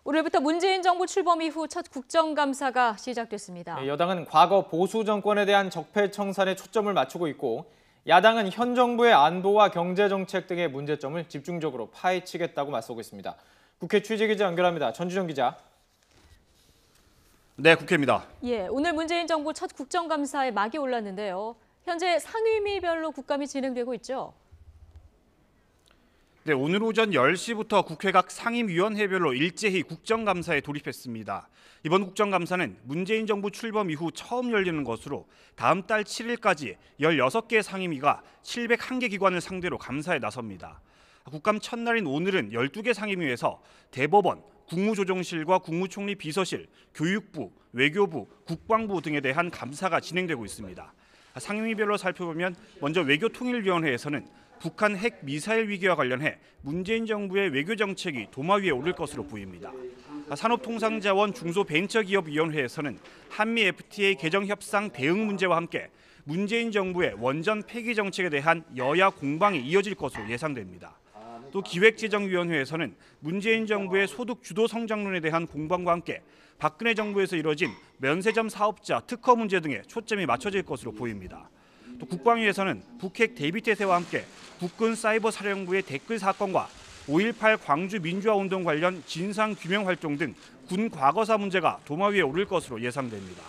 오늘부터 문재인 정부 출범 이후 첫 국정감사가 시작됐습니다. 여당은 과거 보수 정권에 대한 적폐청산에 초점을 맞추고 있고 야당은 현 정부의 안보와 경제정책 등의 문제점을 집중적으로 파헤치겠다고 맞서고 있습니다. 국회 취재기자 연결합니다. 전주정 기자. 네, 국회입니다. 오늘 문재인 정부 첫 국정감사에 막이 올랐는데요. 현재 상임위별로 국감이 진행되고 있죠. 네, 오늘 오전 10시부터 국회 각 상임위원회별로 일제히 국정감사에 돌입했습니다. 이번 국정감사는 문재인 정부 출범 이후 처음 열리는 것으로 다음 달 7일까지 16개 상임위가 701개 기관을 상대로 감사에 나섭니다. 국감 첫날인 오늘은 12개 상임위에서 대법원, 국무조정실과 국무총리 비서실, 교육부, 외교부, 국방부 등에 대한 감사가 진행되고 있습니다. 상임위별로 살펴보면 먼저 외교통일위원회에서는 북한 핵 미사일 위기와 관련해 문재인 정부의 외교 정책이 도마 위에 오를 것으로 보입니다. 산업통상자원 중소벤처기업위원회에서는 한미 FTA 개정 협상 대응 문제와 함께 문재인 정부의 원전 폐기 정책에 대한 여야 공방이 이어질 것으로 예상됩니다. 또 기획재정위원회에서는 문재인 정부의 소득 주도 성장론에 대한 공방과 함께 박근혜 정부에서 이뤄진 면세점 사업자 특허 문제 등에 초점이 맞춰질 것으로 보입니다. 또 국방위에서는 북핵 대비태세와 함께 국군 사이버사령부의 댓글 사건과 5.18 광주 민주화운동 관련 진상규명 활동 등 군 과거사 문제가 도마 위에 오를 것으로 예상됩니다.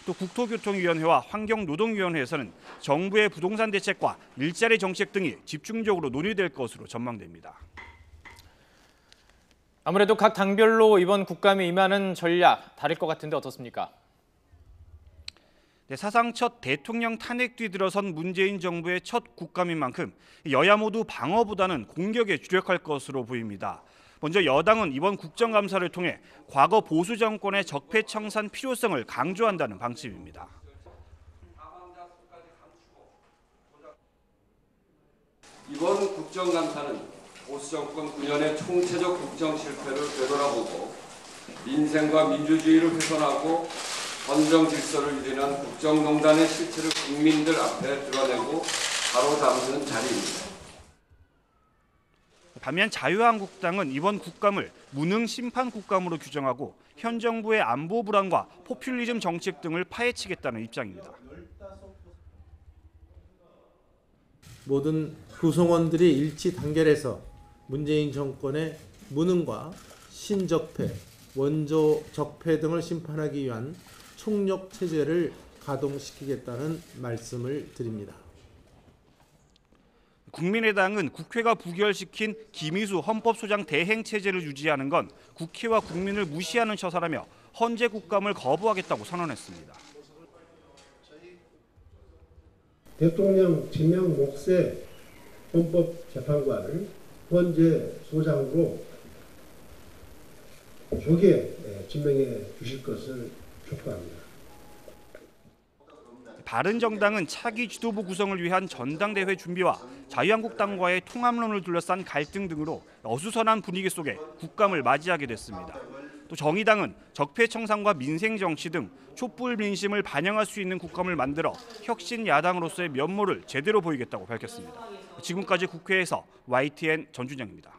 또 국토교통위원회와 환경노동위원회에서는 정부의 부동산 대책과 일자리 정책 등이 집중적으로 논의될 것으로 전망됩니다. 아무래도 각 당별로 이번 국감에 임하는 전략 다를 것 같은데 어떻습니까? 네, 사상 첫 대통령 탄핵 뒤 들어선 문재인 정부의 첫 국감인 만큼 여야 모두 방어보다는 공격에 주력할 것으로 보입니다. 먼저 여당은 이번 국정감사를 통해 과거 보수 정권의 적폐청산 필요성을 강조한다는 방침입니다. 이번 국정감사는 보수 정권 9년의 총체적 국정 실패를 되돌아보고 민생과 민주주의를 훼손하고 헌정 질서를 유린한 국정농단의 실체를 국민들 앞에 드러내고 바로잡는 자리입니다. 반면 자유한국당은 이번 국감을 무능 심판 국감으로 규정하고 현 정부의 안보 불안과 포퓰리즘 정책 등을 파헤치겠다는 입장입니다. 모든 구성원들이 일치 단결해서 문재인 정권의 무능과 신적폐, 원조 적폐 등을 심판하기 위한 총력 체제를 가동시키겠다는 말씀을 드립니다. 국민의당은 국회가 부결시킨 김희수 헌법소장 대행 체제를 유지하는 건 국회와 국민을 무시하는 처사라며 헌재 국감을 거부하겠다고 선언했습니다. 대통령 지명 몫의 헌법재판관을 헌재 소장으로 조기에 지명해 주실 것을 촉구합니다. 바른정당은 차기 지도부 구성을 위한 전당대회 준비와 자유한국당과의 통합론을 둘러싼 갈등 등으로 어수선한 분위기 속에 국감을 맞이하게 됐습니다. 또 정의당은 적폐청산과 민생정치 등 촛불 민심을 반영할 수 있는 국감을 만들어 혁신 야당으로서의 면모를 제대로 보이겠다고 밝혔습니다. 지금까지 국회에서 YTN 전준영입니다.